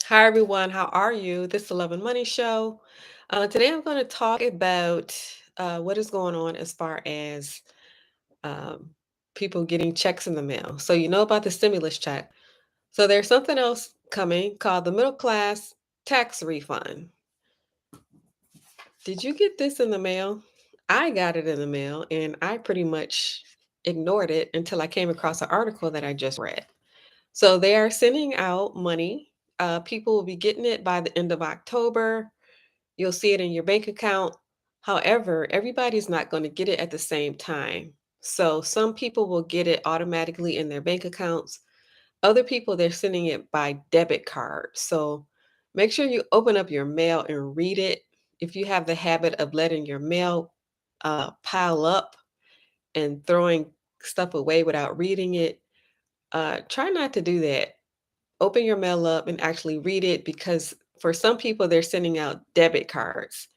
Hi, everyone. How are you? This is the Love and Money Show. Today, I'm going to talk about what is going on as far as um, people getting checks in the mail. So, you know about the stimulus check. So, there's something else coming called the middle class tax refund. Did you get this in the mail? I got it in the mail, and I pretty much ignored it until I came across an article that I just read. So, they are sending out money. People will be getting it by the end of October. You'll see it in your bank account. However, everybody's not going to get it at the same time. So some people will get it automatically in their bank accounts. Other people, they're sending it by debit card. So make sure you open up your mail and read it. If you have the habit of letting your mail pile up and throwing stuff away without reading it, try not to do that. Open your mail up and actually read it because for some people, they're sending out debit cards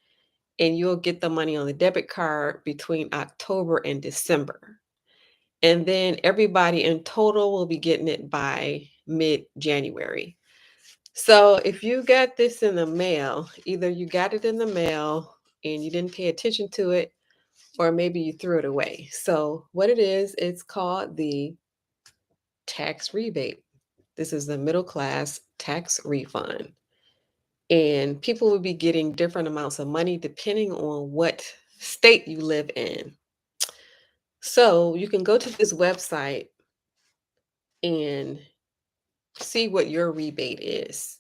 and you'll get the money on the debit card between October and December. And then everybody in total will be getting it by mid January. So if you got this in the mail, either you got it in the mail and you didn't pay attention to it, or maybe you threw it away. So what it is, it's called the tax rebate. This is the middle class tax refund. And people will be getting different amounts of money depending on what state you live in. So you can go to this website and see what your rebate is.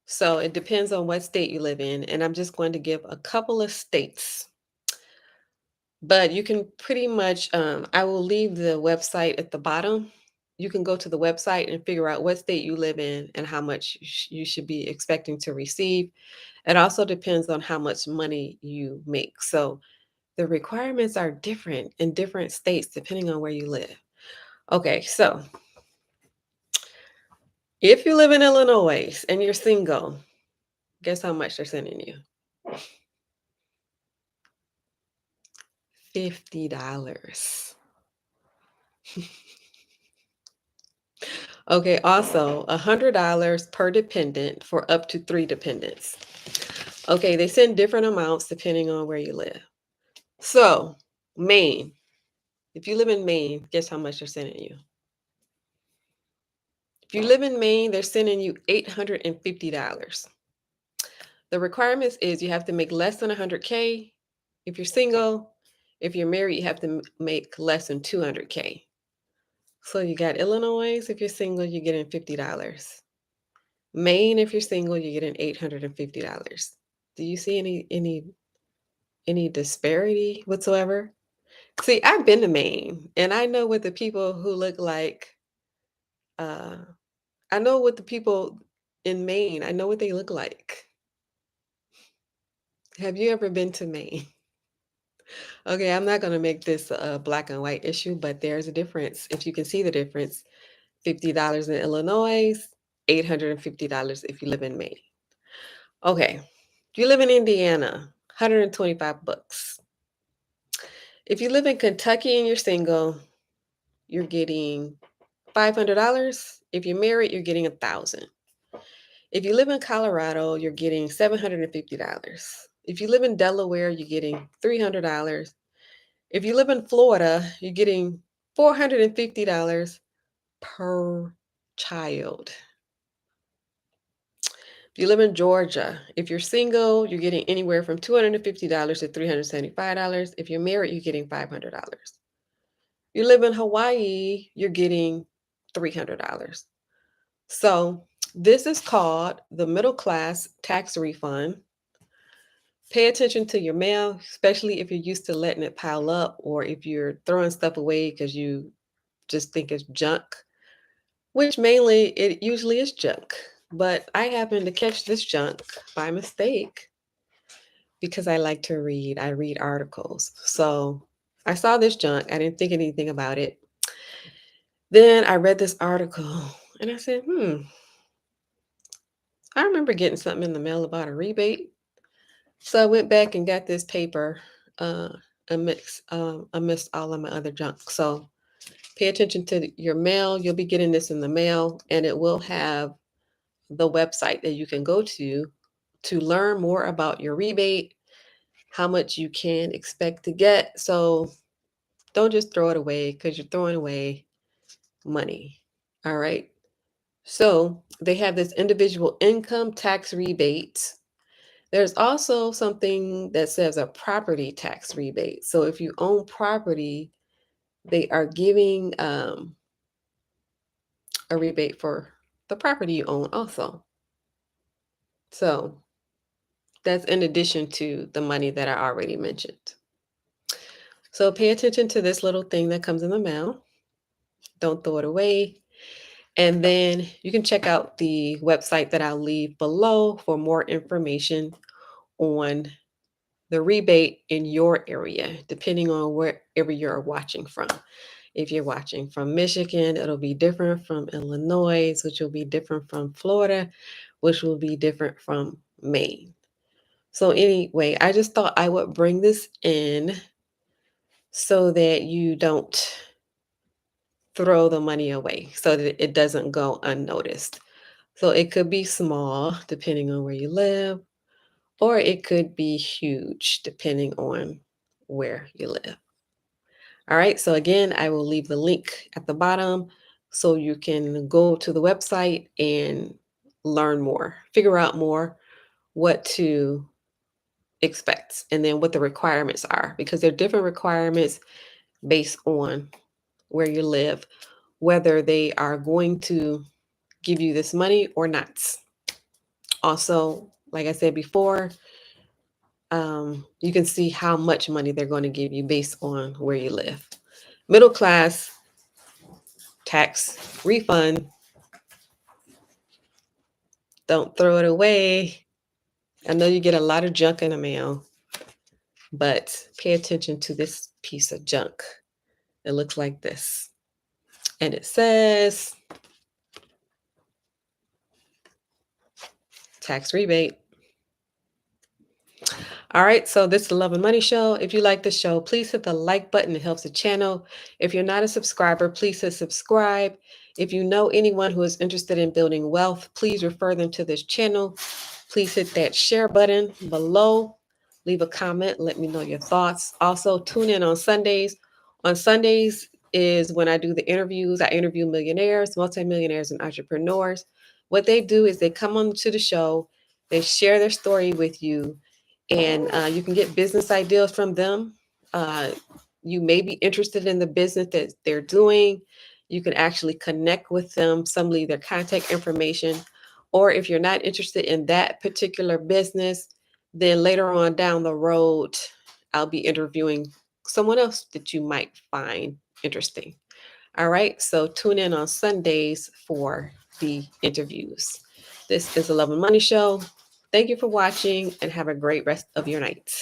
So it depends on what state you live in. And I'm just going to give a couple of states. But you can pretty much, I will leave the website at the bottom. You can go to the website and figure out what state you live in and how much you should be expecting to receive. It also depends on how much money you make. So the requirements are different in different states depending on where you live. Okay, so if you live in Illinois and you're single, guess how much they're sending you? $50. Okay, also $100 per dependent for up to 3 dependents. Okay, they send different amounts depending on where you live. So, Maine, if you live in Maine, guess how much they're sending you? If you live in Maine, they're sending you $850. The requirements is you have to make less than 100K. If you're single, if you're married, you have to make less than 200K. So you got Illinois, if you're single, you're getting $50. Maine, if you're single, you're getting $850. Do you see any disparity whatsoever? See, I've been to Maine and I know what the people who look like uh I know what the people in Maine, I know what they look like. Have you ever been to Maine? Okay, I'm not going to make this a black and white issue, but there's a difference. If you can see the difference, $50 in Illinois, $850 if you live in Maine. Okay, if you live in Indiana, 125 bucks. If you live in Kentucky and you're single, you're getting $500. If you're married, you're getting 1,000. If you live in Colorado, you're getting $750. If you live in Delaware, you're getting $300. If you live in Florida, you're getting $450 per child. If you live in Georgia, if you're single, you're getting anywhere from $250 to $375. If you're married, you're getting $500. You live in Hawaii, you're getting $300. So this is called the middle class tax refund. Pay attention to your mail, especially if you're used to letting it pile up or if you're throwing stuff away because you just think it's junk, which mainly it usually is junk. But I happened to catch this junk by mistake because I like to read. I read articles. So I saw this junk. I didn't think anything about it. Then I read this article and I said, I remember getting something in the mail about a rebate. So I went back and got this paper uh, amidst all of my other junk. So pay attention to your mail. You'll be getting this in the mail, and it will have the website that you can go to learn more about your rebate, how much you can expect to get. So don't just throw it away because you're throwing away money. All right. So they have this individual income tax rebate. There's also something that says a property tax rebate. So if you own property, they are giving a rebate for the property you own also. So that's in addition to the money that I already mentioned. So pay attention to this little thing that comes in the mail. Don't throw it away. And then you can check out the website that I'll leave below for more information on the rebate in your area, depending on wherever you're watching from. If you're watching from Michigan, it'll be different from Illinois, which will be different from Florida, which will be different from Maine. So, anyway, I just thought I would bring this in so that you don't throw the money away, so that it doesn't go unnoticed. So, it could be small, depending on where you live, or it could be huge, depending on where you live. All right, so again, I will leave the link at the bottom so you can go to the website and learn more, figure out more what to expect, and then what the requirements are, because there are different requirements based on where you live, whether they are going to give you this money or not. Also, like I said before, you can see how much money they're going to give you based on where you live. Middle class, tax refund, don't throw it away. I know you get a lot of junk in the mail, but pay attention to this piece of junk. It looks like this. And it says tax rebate. All right, so this is the Love and Money Show. If you like the show, please hit the like button. It helps the channel. If you're not a subscriber, please hit subscribe. If you know anyone who is interested in building wealth, please refer them to this channel. Please hit that share button below. Leave a comment. Let me know your thoughts. Also, tune in on Sundays. On Sundays is when I do the interviews. I interview millionaires, multimillionaires, and entrepreneurs. What they do is they come on to the show, they share their story with you, and you can get business ideas from them. Uh, you may be interested in the business that they're doing. You can actually connect with them, some leave their contact information. Or if you're not interested in that particular business, then later on down the road, I'll be interviewing someone else that you might find interesting. All right, so tune in on Sundays for the interviews. This is the Love and Money Show. Thank you for watching and have a great rest of your night.